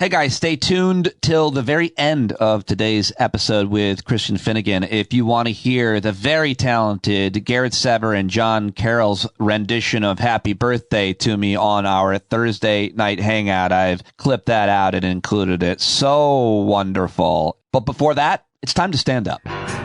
Hey guys, stay tuned till the very end of today's episode with Christian Finnegan if you want to hear the very talented Garrett Sever and John Carroll's rendition of Happy Birthday to Me on our Thursday night hangout. I've clipped that out and included it. So wonderful. But before that, it's time to stand up.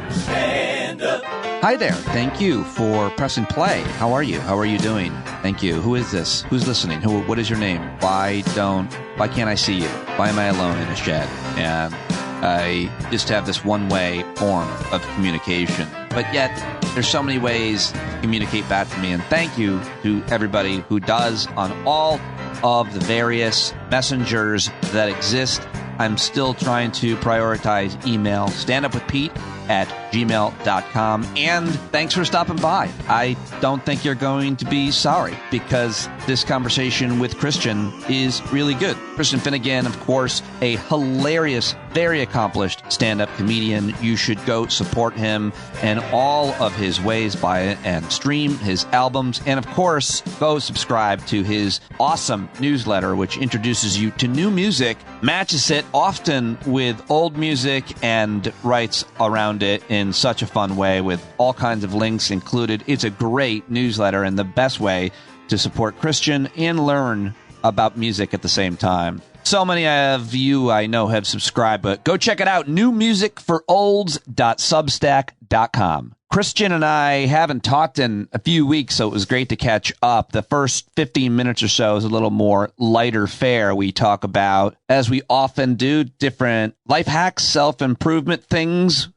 Stand up. Hi there. Thank you for pressing play. How are you? How are you doing? Thank you. Who is this? Who's listening? What is your name? Why can't I see you? Why am I alone in a shed? And I just have this one-way form of communication. But yet, there's so many ways to communicate back to me. And thank you to everybody who does on all of the various messengers that exist. I'm still trying to prioritize email. standupwithpete@gmail.com. And thanks for stopping by. I don't think you're going to be sorry because this conversation with Christian is really good. Christian Finnegan, of course, a hilarious, very accomplished stand-up comedian. You should go support him and all of his ways, buy it and stream his albums. And of course, go subscribe to his awesome newsletter, which introduces you to new music, matches it often with old music, and writes around it in such a fun way with all kinds of links included. It's a great newsletter and the best way to support Christian and learn about music at the same time. So many of you I know have subscribed, but go check it out, newmusicforolds.substack.com. Christian and I haven't talked in a few weeks, so it was great to catch up. The first 15 minutes or so is a little more lighter fare. We talk about, as we often do, different life hacks, self-improvement things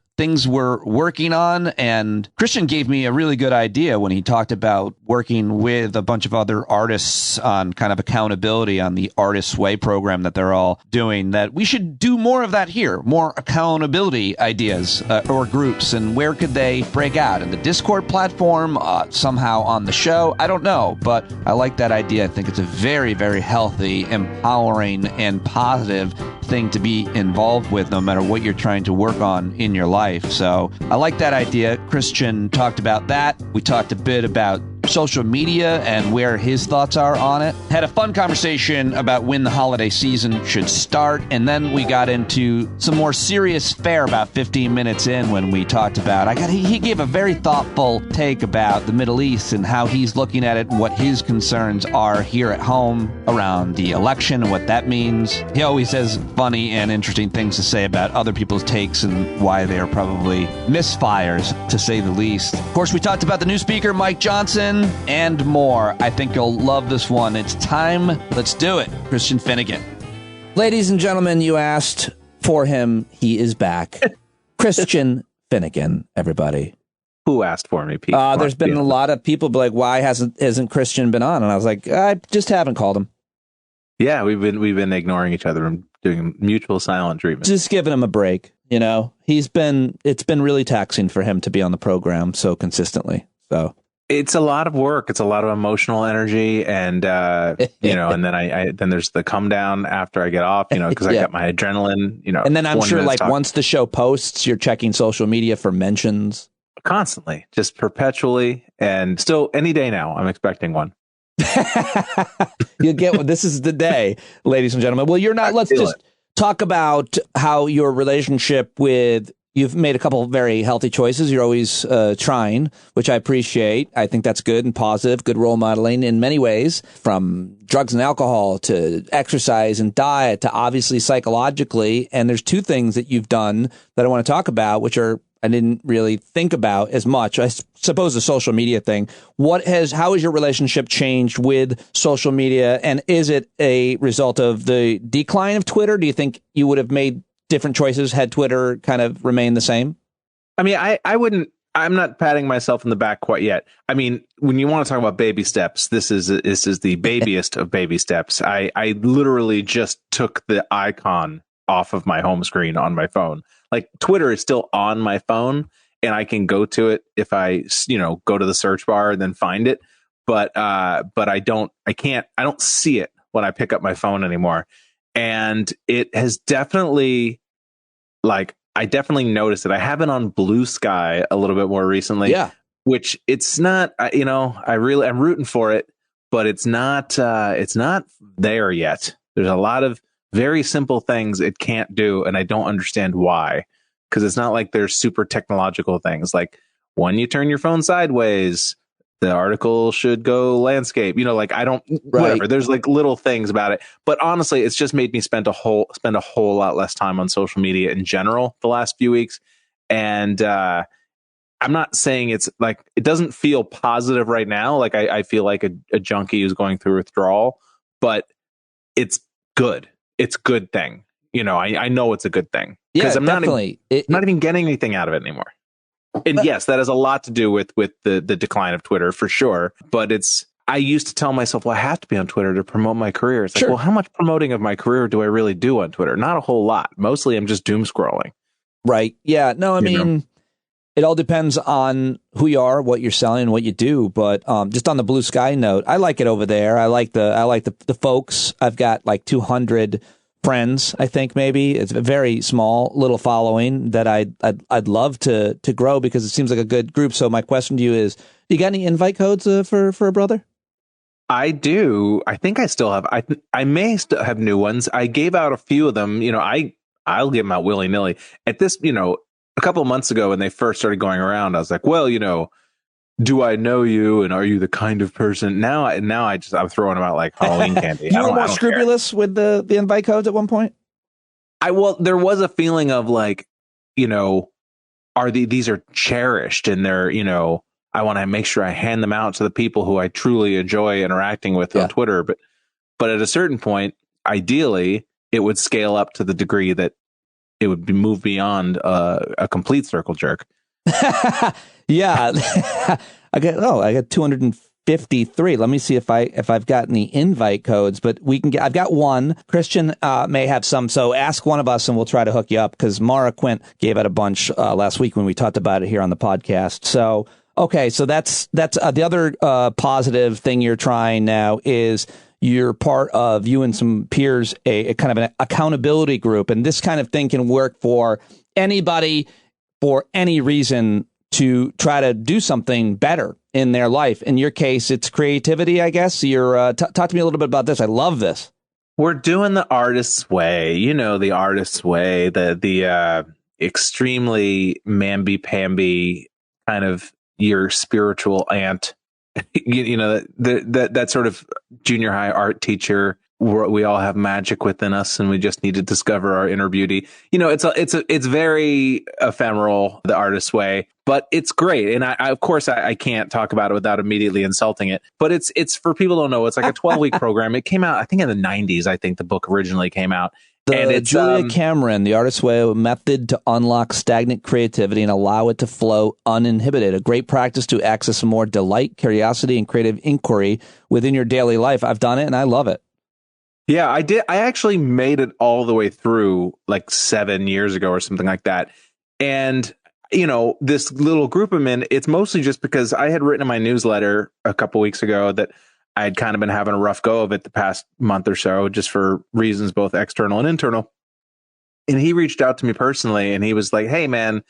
we're working on. And Christian gave me a really good idea when he talked about working with a bunch of other artists on kind of accountability on the Artist's Way program that they're all doing, that we should do more of that here, more accountability ideas or groups. And where could they break out? In the Discord platform, somehow on the show? I don't know, but I like that idea. I think it's a very, very healthy, empowering, and positive thing to be involved with no matter what you're trying to work on in your life. So I like that idea. Christian talked about that. We talked a bit about social media and where his thoughts are on it. Had a fun conversation about when the holiday season should start. And then we got into some more serious fare about 15 minutes in when we talked about, he gave a very thoughtful take about the Middle East and how he's looking at it and what his concerns are here at home around the election and what that means. He always has funny and interesting things to say about other people's takes and why they are probably misfires, to say the least. Of course, we talked about the new speaker, Mike Johnson, and more. I think you'll love this one. It's time. Let's do it. Christian Finnegan. Ladies and gentlemen, you asked for him. He is back. Christian Finnegan, everybody. Who asked for me, Pete? There's been a lot of people be like, why hasn't Christian been on? And I was like, I just haven't called him. Yeah, we've been ignoring each other and doing mutual silent treatment. Just giving him a break. You know, it's been really taxing for him to be on the program so consistently. So it's a lot of work. It's a lot of emotional energy, and and then there's the come down after I get off, because I got my adrenaline, And then I'm sure, once the show posts, you're checking social media for mentions constantly, just perpetually, and still any day now. I'm expecting one. You'll get one. This is the day, ladies and gentlemen. Well, you're not. Let's just talk about how your relationship with. You've made a couple of very healthy choices. You're always trying, which I appreciate. I think that's good and positive, good role modeling in many ways, from drugs and alcohol to exercise and diet to obviously psychologically. And there's two things that you've done that I want to talk about, which I didn't really think about as much. I suppose the social media thing. How has your relationship changed with social media? And is it a result of the decline of Twitter? Do you think you would have made different choices had Twitter kind of remained the same? I mean, I wouldn't, I'm not patting myself in the back quite yet. I mean, when you want to talk about baby steps, this is the babiest of baby steps. I literally just took the icon off of my home screen on my phone. Like, Twitter is still on my phone and I can go to it if I, go to the search bar and then find it. But I don't see it when I pick up my phone anymore. And it has definitely, I definitely noticed it. I have been on Blue Sky a little bit more recently. Yeah. Which it's not, I'm rooting for it, but it's not there yet. There's a lot of very simple things it can't do, and I don't understand why. Because it's not like there's super technological things like when you turn your phone sideways, the article should go landscape. You know, like I don't whatever. There's like little things about it, but honestly, it's just made me spend a whole lot less time on social media in general the last few weeks. And I'm not saying it's like it doesn't feel positive right now. Like I feel like a junkie who's going through withdrawal, but it's good. It's a good thing. You know, I know it's a good thing because I'm not even getting anything out of it anymore. And yes, that has a lot to do with the decline of Twitter for sure. But I used to tell myself, well, I have to be on Twitter to promote my career. It's like, well, how much promoting of my career do I really do on Twitter? Not a whole lot. Mostly I'm just doom scrolling. Right. Yeah. No, I mean, it all depends on who you are, what you're selling, and what you do. But just on the Blue Sky note, I like it over there. I like the folks. I've got like 200 friends, I think maybe. It's a very small little following that I'd love to grow because it seems like a good group. So my question to you is, do you got any invite codes for a brother? I do. I think I still have. I may still have new ones. I gave out a few of them. You know, I'll give them out willy nilly. At this, you know, a couple of months ago when they first started going around, I was like, well, you know, do I know you, and are you the kind of person? Now I'm throwing them out like Halloween candy. You were more scrupulous with the invite codes at one point. There was a feeling of like, you know, these are cherished, and they're, you know, I want to make sure I hand them out to the people who I truly enjoy interacting with on Twitter. But at a certain point, ideally, it would scale up to the degree that it would be moved beyond a complete circle jerk. Yeah, I got 253. Let me see if I've got any invite codes, but I've got one. Christian may have some, so ask one of us and we'll try to hook you up because Mara Quint gave out a bunch last week when we talked about it here on the podcast. So okay, so that's the other positive thing you're trying now is you're part of, you and some peers, a kind of an accountability group, and this kind of thing can work for anybody for any reason to try to do something better in their life. In your case, it's creativity, I guess. You're talk to me a little bit about this. I love this. We're doing the artist's way. You know, the artist's way, the extremely mamby-pamby kind of your spiritual aunt. You know, that sort of junior high art teacher where we all have magic within us and we just need to discover our inner beauty. You know, it's very ephemeral, the artist's way, but it's great. And I of course I can't talk about it without immediately insulting it, but it's for people who don't know, it's like a 12-week program. It came out, I think in the 90s, I think the book originally came out. And it's Julia Cameron, The Artist's Way, a method to unlock stagnant creativity and allow it to flow uninhibited. A great practice to access more delight, curiosity, and creative inquiry within your daily life. I've done it and I love it. Yeah, I did. I actually made it all the way through like 7 years ago or something like that. And, you know, this little group I'm in, it's mostly just because I had written in my newsletter a couple weeks ago that I had kind of been having a rough go of it the past month or so, just for reasons both external and internal. And he reached out to me personally and he was like, hey, man,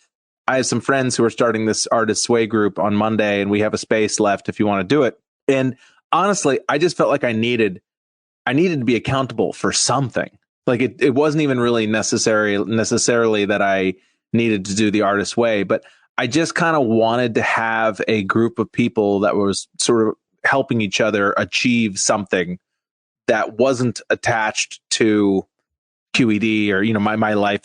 I have some friends who are starting this Artist's Way group on Monday and we have a space left if you want to do it. And honestly, I just felt like I needed to be accountable for something. Like it wasn't even really necessarily that I needed to do the Artist's Way, but I just kind of wanted to have a group of people that was sort of helping each other achieve something that wasn't attached to QED or, you know, my life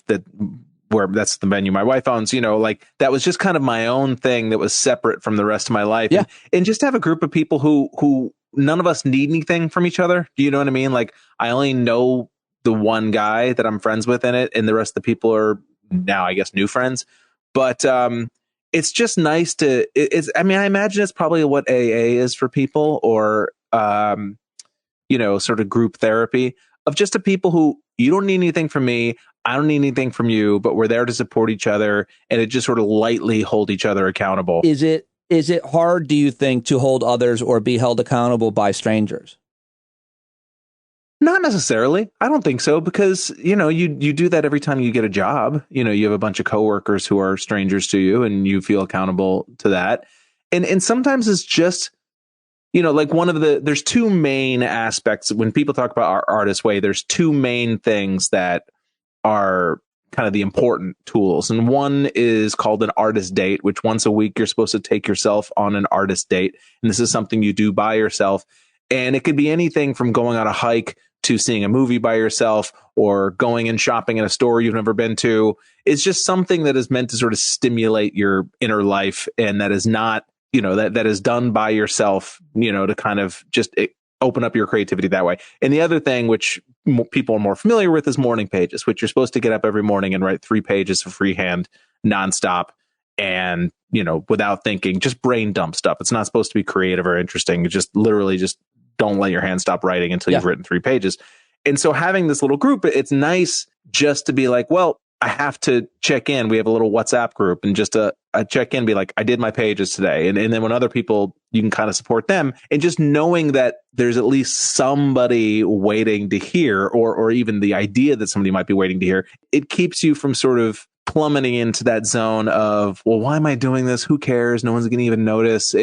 where that's the venue my wife owns, you know, like that was just kind of my own thing that was separate from the rest of my life. Yeah. And just have a group of people who none of us need anything from each other. Do you know what I mean? Like I only know the one guy that I'm friends with in it, and the rest of the people are now, I guess, new friends. But it's just nice to. I mean, I imagine it's probably what AA is for people, or you know, sort of group therapy of just the people who you don't need anything from me. I don't need anything from you, but we're there to support each other, and it just sort of lightly hold each other accountable. Is it hard, do you think, to hold others or be held accountable by strangers? Not necessarily. I don't think so, because, you know, you do that every time you get a job. You know, you have a bunch of coworkers who are strangers to you and you feel accountable to that. And sometimes it's just like there's two main aspects when people talk about our artist way. There's two main things that are kind of the important tools. And one is called an artist date, which once a week you're supposed to take yourself on an artist date. And this is something you do by yourself. And it could be anything from going on a hike to seeing a movie by yourself or going and shopping in a store you've never been to. It's just something that is meant to sort of stimulate your inner life, and that is not, that is done by yourself, to kind of just open up your creativity that way. And the other thing, which people are more familiar with, is morning pages, which you're supposed to get up every morning and write 3 pages of freehand nonstop. And, without thinking, just brain dump stuff. It's not supposed to be creative or interesting. It's just literally just don't let your hand stop writing until you've written 3 pages. And so having this little group, it's nice just to be like, well, I have to check in. We have a little WhatsApp group, and just a check in, be like, I did my pages today. And then when other people, you can kind of support them, and just knowing that there's at least somebody waiting to hear, or even the idea that somebody might be waiting to hear, it keeps you from sort of plummeting into that zone of, well, why am I doing this? Who cares? No one's going to even notice.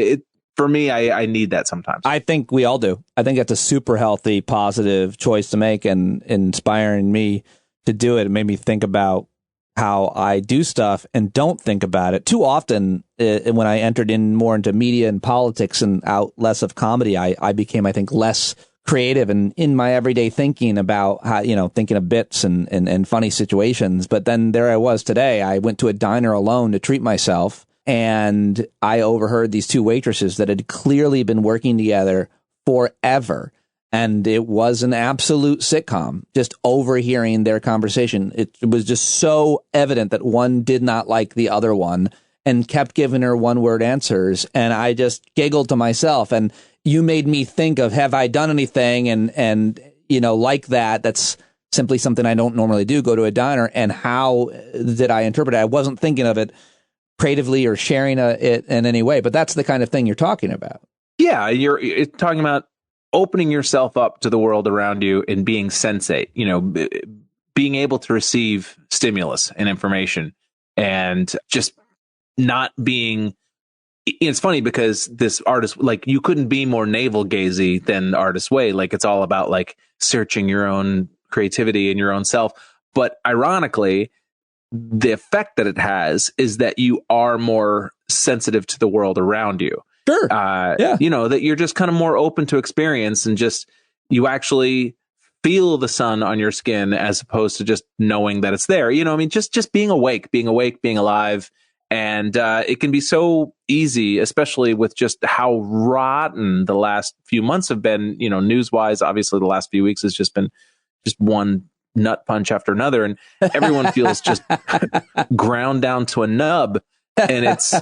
For me, I need that sometimes. I think we all do. I think that's a super healthy, positive choice to make, and inspiring me to do it. It made me think about how I do stuff and don't think about it. Too often, when I entered in more into media and politics and out less of comedy, I became, I think, less creative and in my everyday thinking about how, thinking of bits and funny situations. But then there I was today. I went to a diner alone to treat myself, and I overheard these 2 waitresses that had clearly been working together forever. And it was an absolute sitcom, just overhearing their conversation. It was just so evident that one did not like the other one and kept giving her one-word answers. And I just giggled to myself. And you made me think of, have I done anything? And like that, that's simply something I don't normally do, go to a diner. And how did I interpret it? I wasn't thinking of it creatively or sharing it in any way. But that's the kind of thing you're talking about. Yeah, you're talking about opening yourself up to the world around you and being sensate, being able to receive stimulus and information, and just not being. It's funny because this artist, like, you couldn't be more navel gazy than Artist Way. Like, it's all about like searching your own creativity and your own self. But ironically, the effect that it has is that you are more sensitive to the world around you. Sure. That you're just kind of more open to experience, and just you actually feel the sun on your skin as opposed to just knowing that it's there. Just being awake, being alive. And it can be so easy, especially with just how rotten the last few months have been, news wise. Obviously, the last few weeks has just been just one nut punch after another. And everyone feels just ground down to a nub. And it's,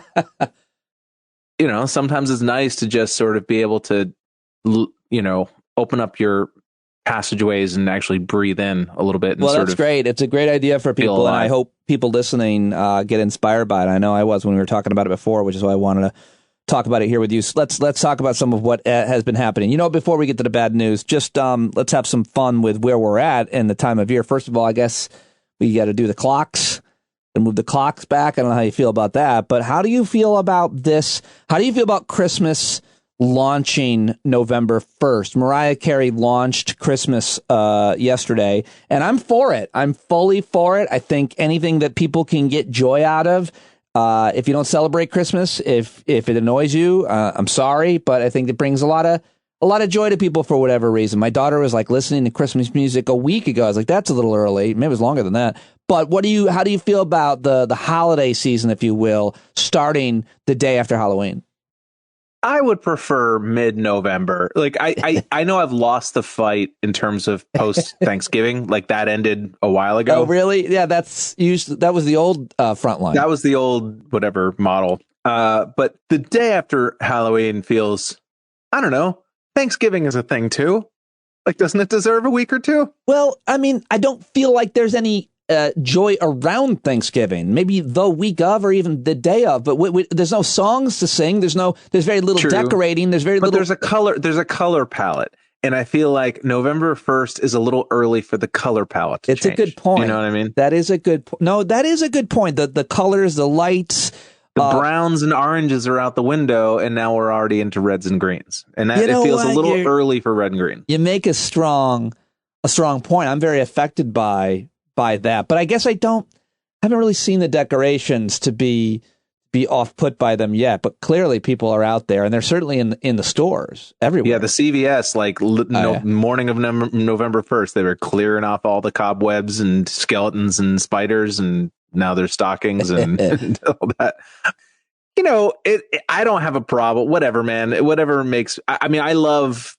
sometimes it's nice to just sort of be able to, open up your passageways and actually breathe in a little bit. And well, that's great. It's a great idea for people, and I hope people listening get inspired by it. I know I was when we were talking about it before, which is why I wanted to talk about it here with you. So let's talk about some of what has been happening. Before we get to the bad news, just let's have some fun with where we're at and the time of year. First of all, I guess we got to do the clocks and move the clocks back. I don't know how you feel about that, but how do you feel about this? How do you feel about Christmas launching November 1st? Mariah Carey launched Christmas yesterday, and I'm for it. I'm fully for it. I think anything that people can get joy out of. If you don't celebrate Christmas, if it annoys you, I'm sorry, but I think it brings a lot of joy to people for whatever reason. My daughter was like listening to Christmas music a week ago. I was like, that's a little early. Maybe it was longer than that. But how do you feel about the holiday season, if you will, starting the day after Halloween? I would prefer mid-November. Like, I know I've lost the fight in terms of post-Thanksgiving. Like, that ended a while ago. Oh, really? Yeah, that was the old front line. That was the old whatever model. But the day after Halloween feels, I don't know, Thanksgiving is a thing too. Like, doesn't it deserve a week or two? Well, I mean, I don't feel like there's any joy around Thanksgiving, maybe the week of or even the day of, but there's no songs to sing. There's very little decorating. There's a color palette. And I feel like November 1st is a little early for the color palette to change. A good point. You know what I mean? That is a good point. No, that is a good point. The colors, the lights, The browns and oranges are out the window, and now we're already into reds and greens. And that, it feels a little early for red and green. You make a strong point. I'm very affected by that, but I guess I haven't really seen the decorations to be off put by them yet. But clearly, people are out there, and they're certainly in the stores everywhere. Yeah, the CVS, morning of November 1st, they were clearing off all the cobwebs and skeletons and spiders, and now there's stockings and, and all that. You know, I don't have a problem. Whatever, man. Whatever makes. I mean, I love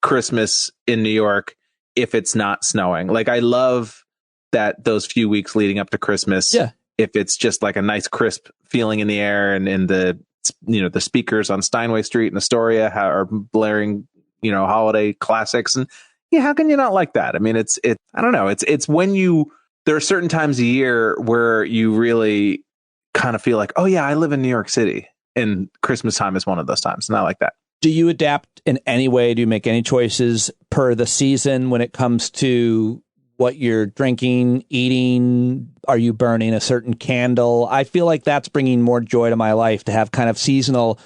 Christmas in New York if it's not snowing. Like, I love that those few weeks leading up to Christmas. Yeah. If it's just like a nice crisp feeling in the air, and in the speakers on Steinway Street in Astoria are blaring holiday classics, and how can you not like that? I mean, it's I don't know. It's when there are certain times a year where you really kind of feel like, oh yeah, I live in New York City, and Christmas time is one of those times. And I like that. Do you adapt in any way? Do you make any choices per the season when it comes to what you're drinking, eating? Are you burning a certain candle? I feel like that's bringing more joy to my life, to have kind of seasonal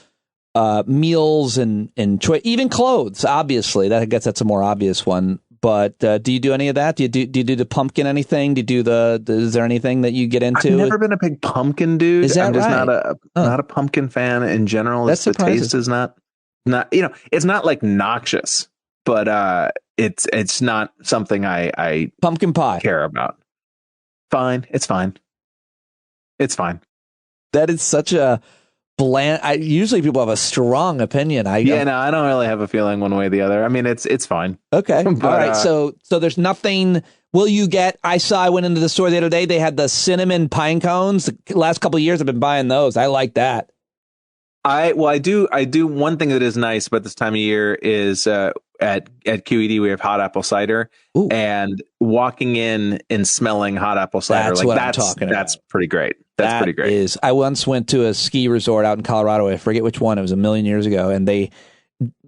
meals and even clothes. Obviously, that's a more obvious one. But do you do any of that? Do you do the pumpkin anything? Do you do is there anything that you get into? I've never been a big pumpkin dude. Is that I'm just right? not a pumpkin fan in general. That's the surprising. taste is not it's not like noxious, but it's not something I pumpkin pie care about. Fine. It's fine. That is such a bland. Usually people have a strong opinion. I don't really have a feeling one way or the other. I mean, it's fine. Okay. But, all right. So there's nothing. Will you get? I went into the store the other day. They had the cinnamon pine cones. The last couple of years, I've been buying those. I like that. I do. One thing that is nice about this time of year is at QED we have hot apple cider. Ooh. And walking in and smelling hot apple cider, that's pretty great. That's pretty great. I once went to a ski resort out in Colorado. I forget which one. It was a million years ago, and they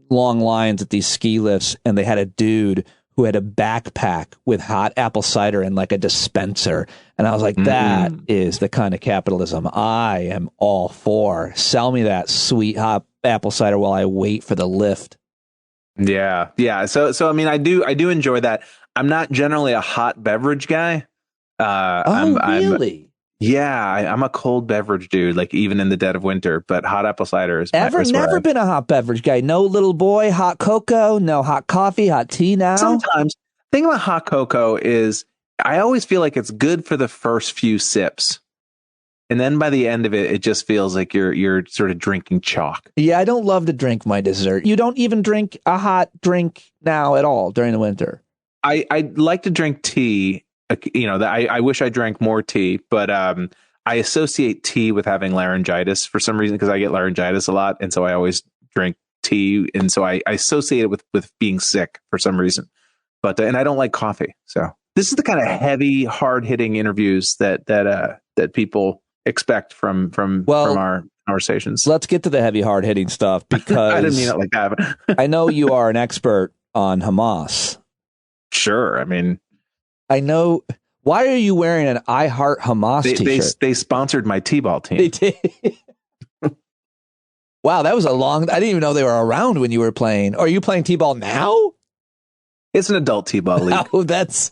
long lines at these ski lifts, and they had a dude who had a backpack with hot apple cider and like a dispenser. And I was like, that is the kind of capitalism I am all for. Sell me that sweet hot apple cider while I wait for the lift. Yeah. Yeah. So I mean, I do enjoy that. I'm not generally a hot beverage guy. Really? I'm a cold beverage dude, like even in the dead of winter, but hot apple cider is never been a hot beverage guy. No little boy, hot cocoa, no hot coffee, hot tea now. Sometimes the thing about hot cocoa is I always feel like it's good for the first few sips. And then by the end of it, it just feels like you're sort of drinking chalk. Yeah, I don't love to drink my dessert. You don't even drink a hot drink now at all during the winter. I like to drink tea. I wish I drank more tea, but I associate tea with having laryngitis for some reason, because I get laryngitis a lot. And so I always drink tea. And so I associate it with being sick for some reason. But and I don't like coffee. So this is the kind of heavy, hard hitting interviews that people expect from our conversations. Let's get to the heavy, hard hitting stuff, because I didn't mean it like that. But I know you are an expert on Hamas. Sure. I mean, I know. Why are you wearing an I Heart Hamas t-shirt? They sponsored my T-ball team. They did. Wow, that was a long... I didn't even know they were around when you were playing. Are you playing T-ball now? It's an adult T-ball league. Oh, that's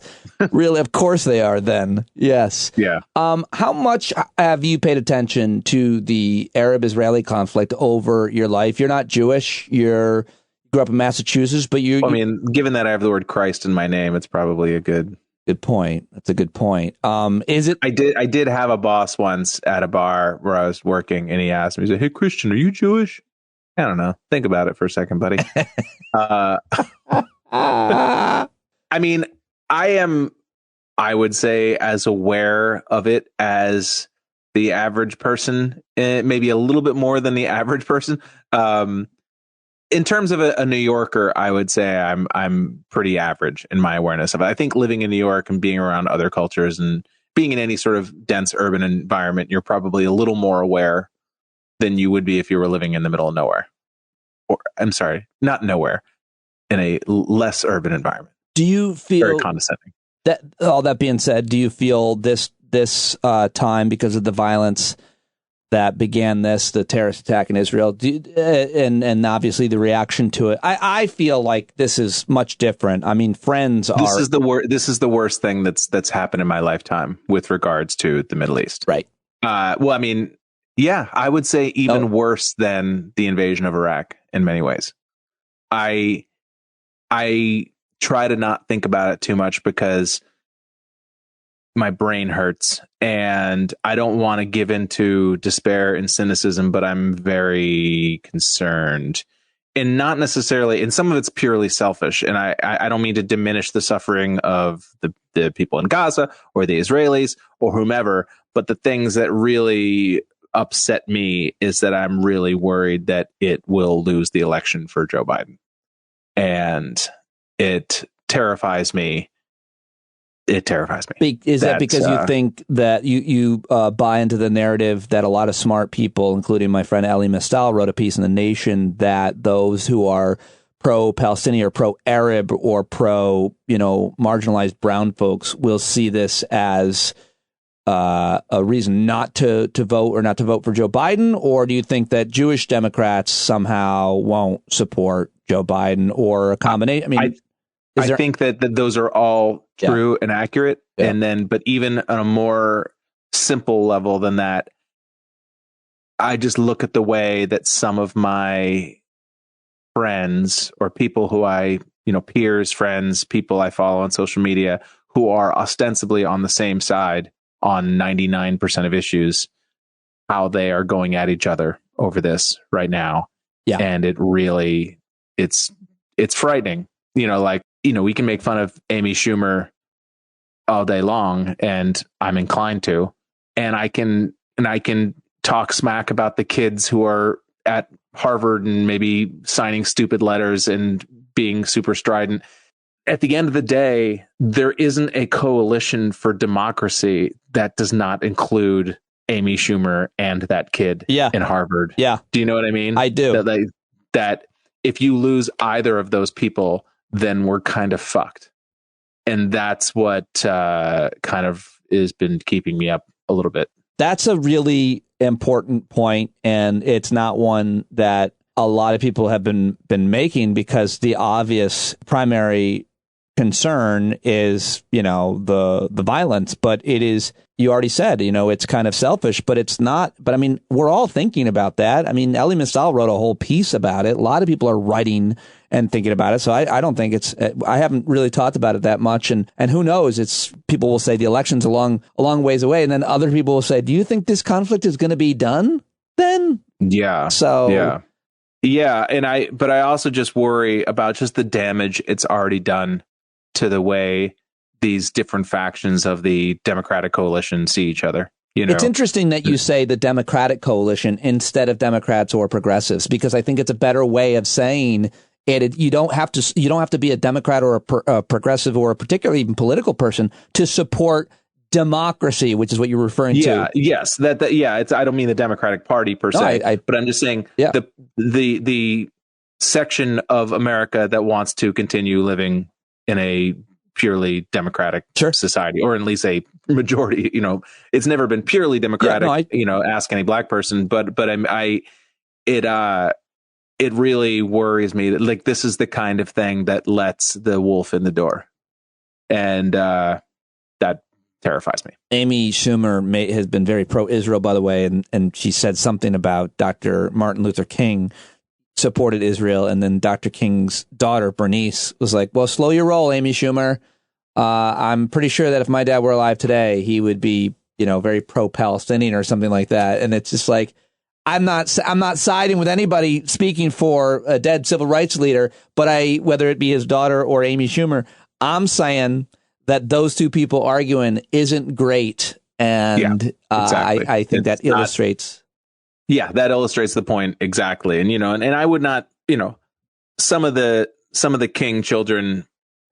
really... Of course they are then. Yes. Yeah. How much have you paid attention to the Arab-Israeli conflict over your life? You're not Jewish. You grew up in Massachusetts, but you... I mean, given that I have the word Christ in my name, it's probably a good point. That's a good point. Is it? I did have a boss once at a bar where I was working, and he asked me, he said, "Hey, Christian, are you Jewish?" I don't know. Think about it for a second, buddy. I mean, I would say, as aware of it as the average person, maybe a little bit more than the average person. In terms of a New Yorker, I would say I'm pretty average in my awareness of it. I think living in New York and being around other cultures and being in any sort of dense urban environment, you're probably a little more aware than you would be if you were living in the middle of nowhere. Or, I'm sorry, not nowhere, in a less urban environment. Do you feel... Very condescending. That, all that being said, do you feel this time, because of the violence that began the terrorist attack in Israel, and obviously the reaction to it. I feel like this is much different. I mean, friends are... This is the worst thing that's happened in my lifetime with regards to the Middle East. Right. Well, I mean, yeah, I would say even worse than the invasion of Iraq in many ways. I try to not think about it too much because my brain hurts and I don't want to give into despair and cynicism, but I'm very concerned, and not necessarily, and some of it's purely selfish. And I don't mean to diminish the suffering of the people in Gaza or the Israelis or whomever, but the things that really upset me is that I'm really worried that it will lose the election for Joe Biden. And it terrifies me. It terrifies me. Is that because you think that you buy into the narrative that a lot of smart people, including my friend Ali Mistal, wrote a piece in The Nation that those who are pro-Palestinian or pro-Arab or marginalized brown folks will see this as a reason not to vote or not to vote for Joe Biden? Or do you think that Jewish Democrats somehow won't support Joe Biden, or a combination? I mean, I think that those are all true and accurate. Yeah. And then, but even on a more simple level than that, I just look at the way that some of my friends or people who peers, friends, people I follow on social media who are ostensibly on the same side on 99% of issues, how they are going at each other over this right now. Yeah. And it really, it's frightening, we can make fun of Amy Schumer all day long, and I'm inclined to, and I can talk smack about the kids who are at Harvard and maybe signing stupid letters and being super strident. At the end of the day, there isn't a coalition for democracy that does not include Amy Schumer and that kid in Harvard. Yeah. Do you know what I mean? I do. That if you lose either of those people, then we're kind of fucked. And that's what kind of has been keeping me up a little bit. That's a really important point, and it's not one that a lot of people have been making, because the obvious primary concern is, the violence, but it is, you already said, it's kind of selfish, but it's not. But I mean, we're all thinking about that. I mean, Elie Mystal wrote a whole piece about it. A lot of people are writing and thinking about it. So I don't think I haven't really talked about it that much. And who knows, people will say the election's a long ways away. And then other people will say, do you think this conflict is going to be done then? Yeah. So yeah. But I also just worry about just the damage it's already done to the way these different factions of the Democratic coalition see each other. It's interesting that you say the Democratic coalition instead of Democrats or progressives, because I think it's a better way of saying it. You don't have to be a Democrat or a progressive or a particularly even political person to support democracy, which is what you're referring to. Yes. I don't mean the Democratic Party per se, but I'm just saying the section of America that wants to continue living in a purely democratic society, or at least a majority. It's never been purely democratic. Ask any black person. But it really worries me that this is the kind of thing that lets the wolf in the door, and that terrifies me. Amy Schumer has been very pro-Israel, by the way, and she said something about Dr. Martin Luther King supported Israel, and then Dr. King's daughter, Bernice, was like, well, slow your roll, Amy Schumer. I'm pretty sure that if my dad were alive today, he would be, very pro-Palestinian or something like that. And it's just like, I'm not siding with anybody speaking for a dead civil rights leader, but whether it be his daughter or Amy Schumer, I'm saying that those two people arguing isn't great. And exactly. I think that illustrates. Yeah, that illustrates the point exactly. And, and I would not, some of the King children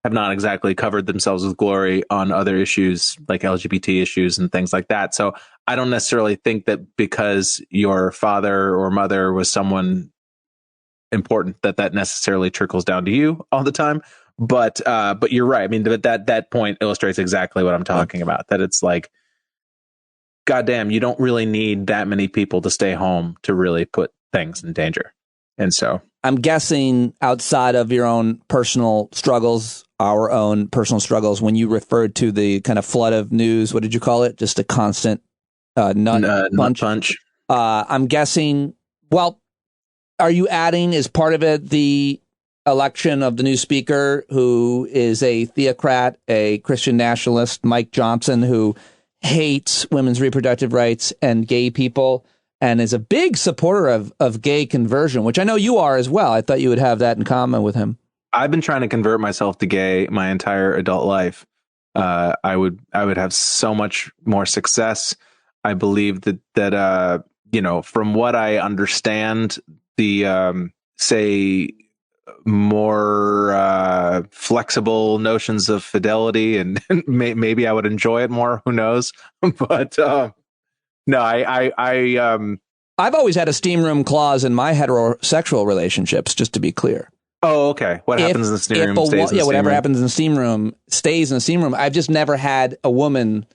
have not exactly covered themselves with glory on other issues like LGBT issues and things like that. So I don't necessarily think that because your father or mother was someone important that necessarily trickles down to you all the time. But you're right. I mean, that point illustrates exactly what I'm talking about, that it's like, goddamn, you don't really need that many people to stay home to really put things in danger. And so I'm guessing outside of your own personal struggles, our own personal struggles, when you referred to the kind of flood of news, what did you call it? Just a constant nut punch. I'm guessing, well, are you adding as part of it the election of the new speaker, who is a theocrat, a Christian nationalist, Mike Johnson, who hates women's reproductive rights and gay people, and is a big supporter of gay conversion, which I know you are as well. I thought you would have that in common with him. I've been trying to convert myself to gay my entire adult life. I would have so much more success. I believe that from what I understand, the say more flexible notions of fidelity, and maybe I would enjoy it more. Who knows? But no, I've always had a steam room clause in my heterosexual relationships, just to be clear. Oh, okay. What happens in the steam room stays in the steam room. Whatever happens in the steam room stays in the steam room. I've just never had a woman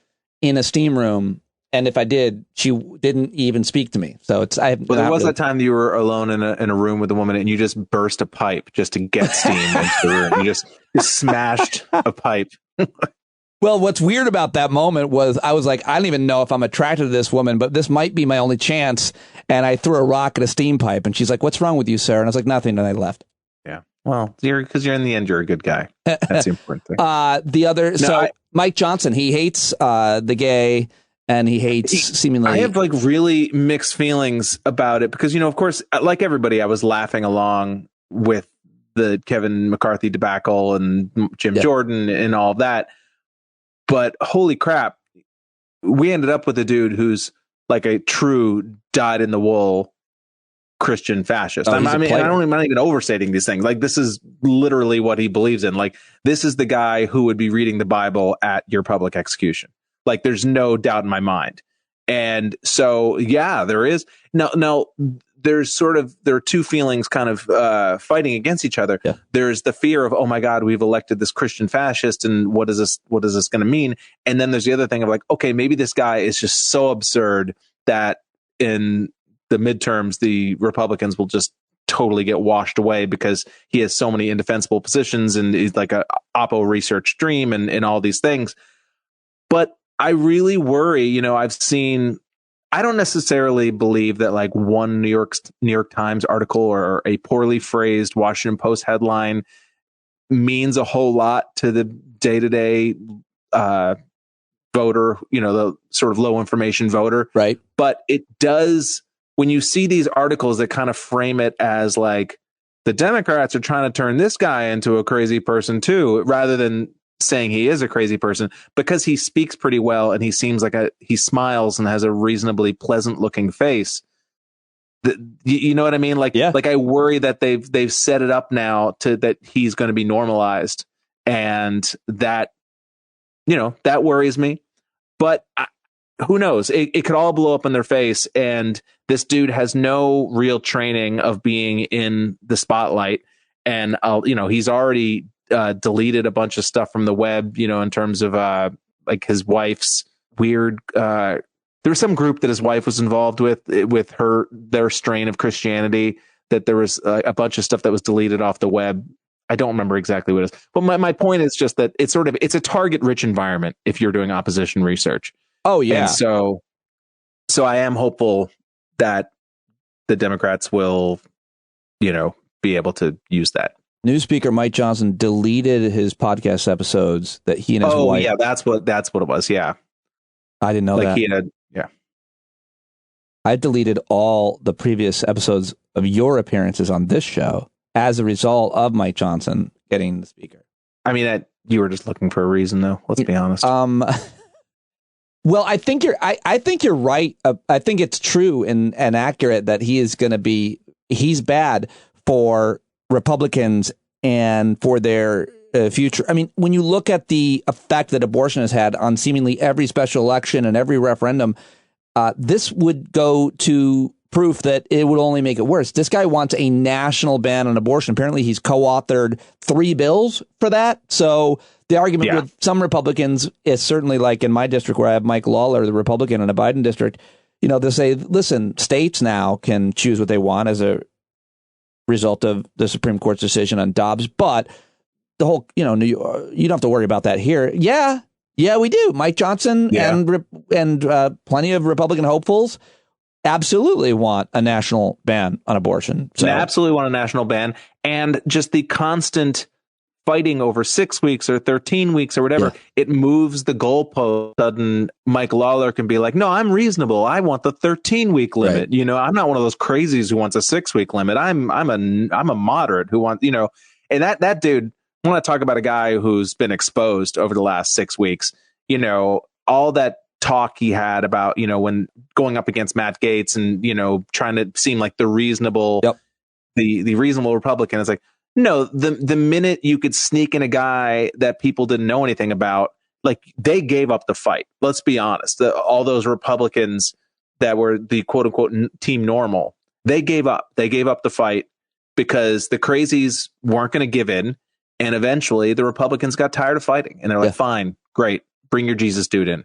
in a steam room, and if I did, she didn't even speak to me. So there was that time that you were alone in a room with a woman, and you just burst a pipe just to get steam into the room. You just smashed a pipe. Well, what's weird about that moment was I was like, I don't even know if I'm attracted to this woman, but this might be my only chance. And I threw a rock at a steam pipe, and she's like, "What's wrong with you, sir?" And I was like, "Nothing." And I left. Yeah. Well, because you're in the end, you're a good guy. That's the important thing. Mike Johnson, he hates the gay, and he hates seemingly. I have like really mixed feelings about it because, of course, like everybody, I was laughing along with the Kevin McCarthy debacle and Jim Jordan and all of that. But holy crap, we ended up with a dude who's like a true dyed-in-the-wool Christian fascist. I'm not even overstating these things. Like, this is literally what he believes in. Like, this is the guy who would be reading the Bible at your public execution. Like, there's no doubt in my mind. And so, yeah, there is. Now, there are two feelings kind of fighting against each other. Yeah. There's the fear of, oh my God, we've elected this Christian fascist, and what is this going to mean? And then there's the other thing of like, okay, maybe this guy is just so absurd that in the midterms, the Republicans will just totally get washed away because he has so many indefensible positions and he's like a Oppo research dream and all these things. But I really worry, I don't necessarily believe that like one New York Times article or a poorly phrased Washington Post headline means a whole lot to the day-to-day voter, the sort of low information voter. Right. But it does, when you see these articles that kind of frame it as like the Democrats are trying to turn this guy into a crazy person too, rather than saying he is a crazy person, because he speaks pretty well and he seems like he smiles and has a reasonably pleasant looking face. You know what I mean? Like, yeah. Like I worry that they've set it up now that he's going to be normalized, and that, that worries me. But who knows? It could all blow up in their face. And this dude has no real training of being in the spotlight. And, he's already deleted a bunch of stuff from the web, in terms of like his wife's weird. There was some group that his wife was involved with their strain of Christianity, that there was a bunch of stuff that was deleted off the web. I don't remember exactly what it is. But my point is just that it's a target rich environment if you're doing opposition research. Oh, yeah. And so I am hopeful that the Democrats will, be able to use that. New speaker Mike Johnson deleted his podcast episodes that he and his wife. Oh, yeah, that's what it was. Yeah. I didn't know that. Yeah. I deleted all the previous episodes of your appearances on this show as a result of Mike Johnson getting the speaker. I mean, you were just looking for a reason, though. Let's be honest. Well, I think you're right. I think it's true and accurate that he's bad for Republicans and for their future. I mean, when you look at the effect that abortion has had on seemingly every special election and every referendum, this would go to proof that it would only make it worse. This guy wants a national ban on abortion. Apparently, he's co-authored 3 bills for that. So the argument with some Republicans is certainly like in my district where I have Mike Lawler, the Republican in a Biden district, they'll say, listen, states now can choose what they want as a result of the Supreme Court's decision on Dobbs. But the whole, you don't have to worry about that here. Yeah, we do. Mike Johnson and plenty of Republican hopefuls absolutely want a national ban on abortion. So they absolutely want a national ban, and just the constant fighting over 6 weeks or 13 weeks or whatever, it moves the goalpost. Sudden, Mike Lawler can be like, no, I'm reasonable. I want the 13-week limit. Right. I'm not one of those crazies who wants a 6-week limit. I'm a moderate who wants, and that dude, I want to talk about a guy who's been exposed over the last 6 weeks, all that talk he had about, when going up against Matt Gaetz and, trying to seem like the reasonable, the reasonable Republican. It's like, no, the minute you could sneak in a guy that people didn't know anything about, like they gave up the fight. Let's be honest. All those Republicans that were the quote unquote team normal, they gave up. They gave up the fight because the crazies weren't going to give in. And eventually the Republicans got tired of fighting and they're like, fine, great. Bring your Jesus dude in.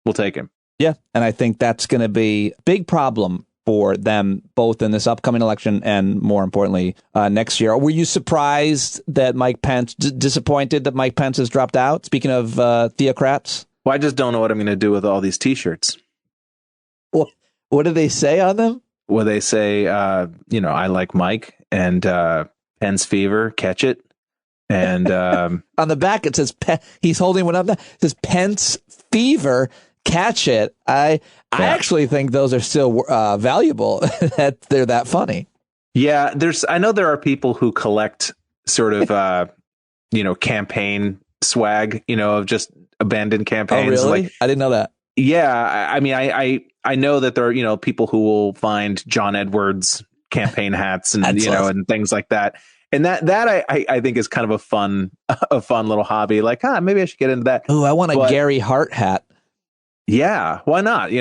We'll take him. Yeah. And I think that's going to be a big problem for them both in this upcoming election and more importantly, next year. Were you surprised that Mike Pence, disappointed that Mike Pence has dropped out? Speaking of theocrats. Well, I just don't know what I'm going to do with all these T-shirts. What do they say on them? Well, they say, I like Mike and Pence fever, catch it. And on the back, it says he's holding one up. It says Pence fever, catch it. I actually think those are still valuable. That they're that funny. Yeah, I know there are people who collect sort of campaign swag, of just abandoned campaigns. Oh, really? I didn't know that. Yeah, I mean, I know that there are people who will find John Edwards campaign hats and and things like that. And that I think is kind of a fun little hobby. Like, maybe I should get into that. Oh, I want a Gary Hart hat. Yeah, why not?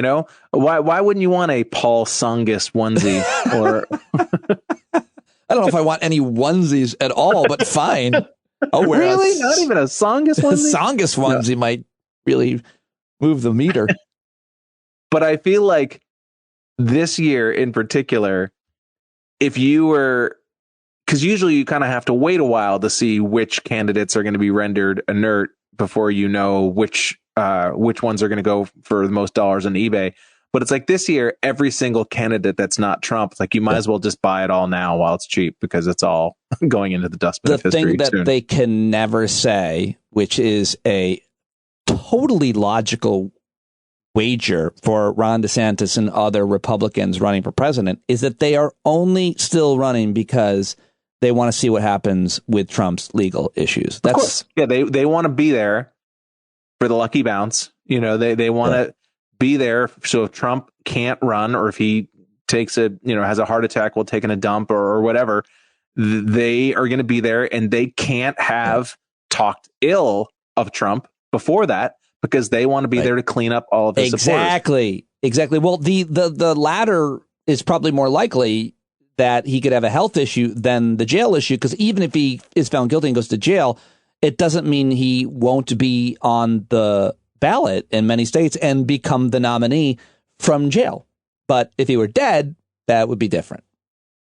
Why wouldn't you want a Paul Tsongas onesie? Or I don't know if I want any onesies at all, but fine. I'll wear really not even a Tsongas onesie. A Tsongas onesie might really move the meter. But I feel like this year in particular, if you were, because usually you kind of have to wait a while to see which candidates are going to be rendered inert before you know which ones are going to go for the most dollars on eBay. But it's like this year, every single candidate that's not Trump, like you might as well just buy it all now while it's cheap because it's all going into the dustbin of history. The thing that soon. They can never say, which is a totally logical wager for Ron DeSantis and other Republicans running for president, is that they are only still running because they want to see what happens with Trump's legal issues. Of course. Yeah, they want to be there for the lucky bounce. They want to be there. So if Trump can't run, or if he takes has a heart attack while taking a dump or whatever, they are going to be there, and they can't have talked ill of Trump before that because they want to be there to clean up all of his supporters. Exactly. Well, the latter is probably more likely, that he could have a health issue than the jail issue, because even if he is found guilty and goes to jail, it doesn't mean he won't be on the ballot in many states and become the nominee from jail. But if he were dead, that would be different.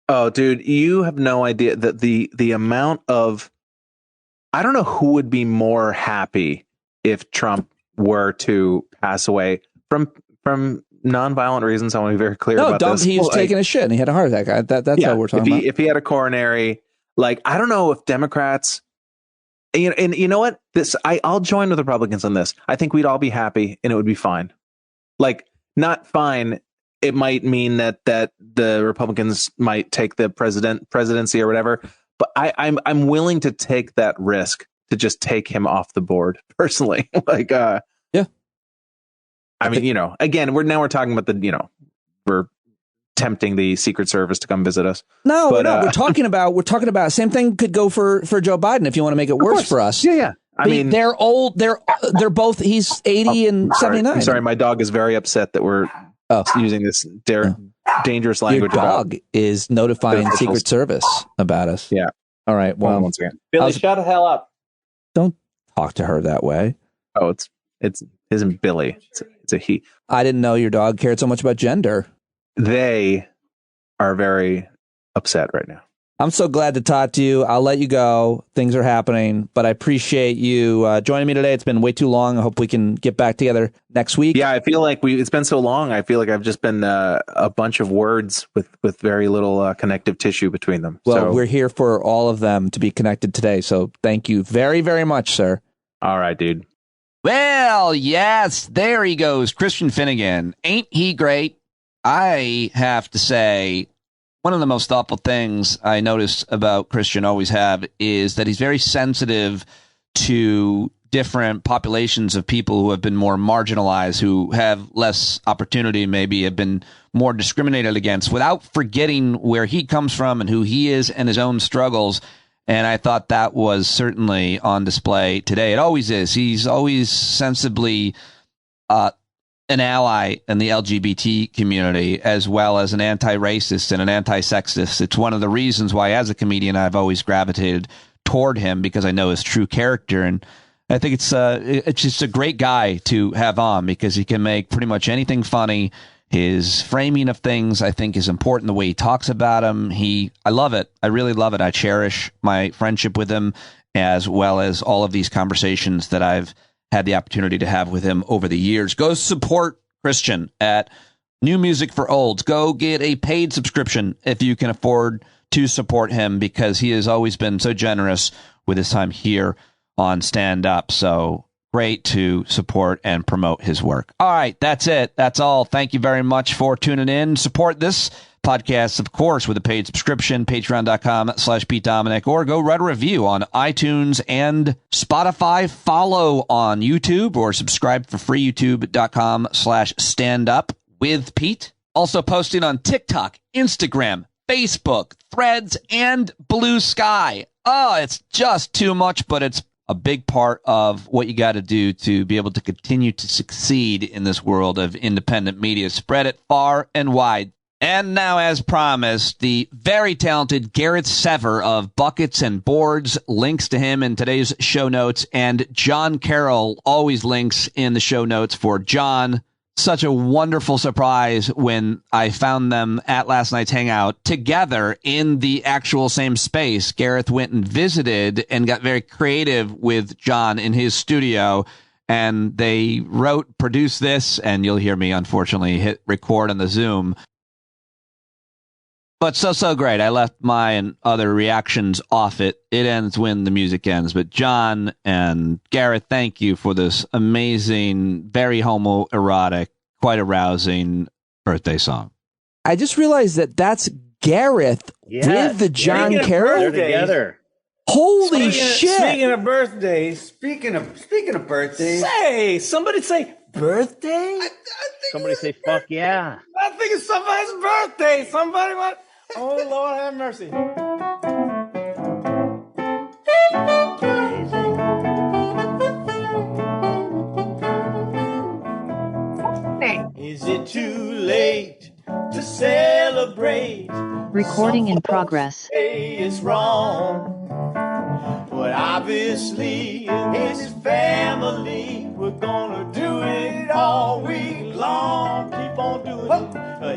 Oh, dude, you have no idea that the amount of, I don't know who would be more happy if Trump were to pass away from nonviolent reasons. I want to be very clear about this. He was taking a shit and he had a heart attack. That's how we're talking about. If he had a coronary, like, I don't know if Democrats, and you know what? I'll join with Republicans on this. I think we'd all be happy and it would be fine. Like, not fine. It might mean that the Republicans might take the presidency or whatever. But I'm willing to take that risk to just take him off the board personally. Like, I mean, again, we're talking about we're tempting the Secret Service to come visit us. No, we're talking about same thing could go for Joe Biden if you want to make it worse for us. Yeah. I mean, they're old. They're both. He's 80 and 79. I'm sorry, my dog is very upset that we're using this dangerous language. Your dog is notifying Secret Service about us. Yeah. All right. Well, once again, Billy, shut the hell up. Don't talk to her that way. Oh, it isn't Billy. It's a he. I didn't know your dog cared so much about gender. They are very upset right now. I'm so glad to talk to you. I'll let you go. Things are happening, but I appreciate you joining me today. It's been way too long. I hope we can get back together next week. Yeah, I feel like it's been so long. I feel like I've just been a bunch of words with very little connective tissue between them. Well, we're here for all of them to be connected today. So thank you very, very much, sir. All right, dude. Well, yes, there he goes, Christian Finnegan. Ain't he great? I have to say, one of the most thoughtful things I notice about Christian, always have, is that he's very sensitive to different populations of people who have been more marginalized, who have less opportunity, maybe have been more discriminated against, without forgetting where he comes from and who he is and his own struggles. And I thought that was certainly on display today. It always is. He's always sensibly an ally in the LGBT community, as well as an anti-racist and an anti-sexist. It's one of the reasons why, as a comedian, I've always gravitated toward him, because I know his true character. And I think it's just a great guy to have on, because he can make pretty much anything funny. His framing of things, I think, is important. The way he talks about them, I love it. I really love it. I cherish my friendship with him, as well as all of these conversations that I've had the opportunity to have with him over the years. Go support Christian at New Music for Olds. Go get a paid subscription if you can afford to support him, because he has always been so generous with his time here on Stand Up. So great to support and promote his work. All right, that's it. That's all. Thank you very much for tuning in. Support this podcast, of course, with a paid subscription, patreon.com/PeteDominic, or go write a review on iTunes and Spotify. Follow on YouTube, or subscribe for free, youtube.com/standup with Pete. Also posting on TikTok, Instagram, Facebook, Threads, and Blue Sky. Oh, it's just too much, but it's a big part of what you got to do to be able to continue to succeed in this world of independent media. Spread it far and wide. And now, as promised, the very talented Garrett Sever of Buckets and Boards. Links to him in today's show notes. And John Carroll always links in the show notes for John. Such a wonderful surprise when I found them at last night's hangout together in the actual same space. Gareth went and visited and got very creative with John in his studio. And they produced this, and you'll hear me, unfortunately, hit record on the Zoom. But so great. I left my and other reactions off it. It ends when the music ends. But John and Gareth, thank you for this amazing, very homoerotic, quite arousing birthday song. I just realized that's Gareth with the John Carroll. They're together. Holy shit! Speaking of birthdays, speaking of birthdays, somebody say birthday. I Somebody say fuck yeah. I think it's somebody's birthday. Somebody want? Oh Lord, have mercy. Is it too late to celebrate? Recording in progress. Say it's wrong. But obviously, in his family, we're gonna do it all week long. Keep on doing it.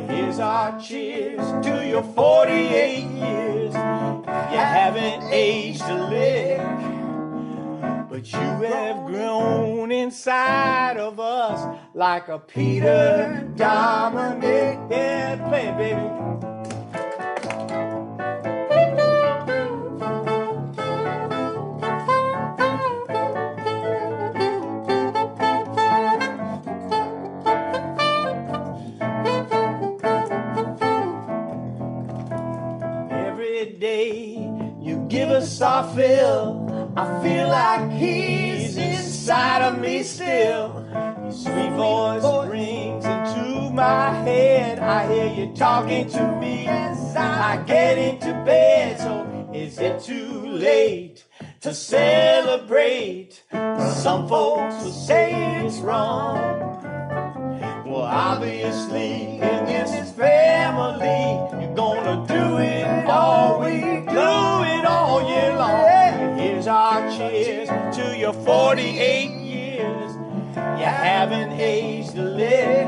Here's our cheers to your 48 years. You haven't aged a lick, but you have grown inside of us like a Peter Dominic. Yeah, play it, baby. You give us our fill. I feel like he's inside of me still. Your sweet voice rings into my head. I hear you talking to me. I get into bed. So is it too late to celebrate? Some folks will say it's wrong. Well, obviously in this family 48 years, you haven't aged a lick,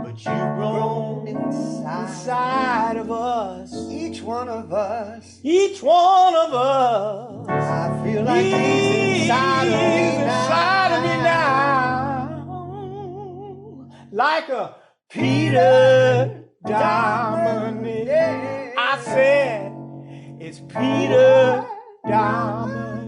but you've grown inside of us. Each one of us. Each one of us. I feel like he's inside of me now. Like a Peter Diamond. I said, it's Peter Diamond.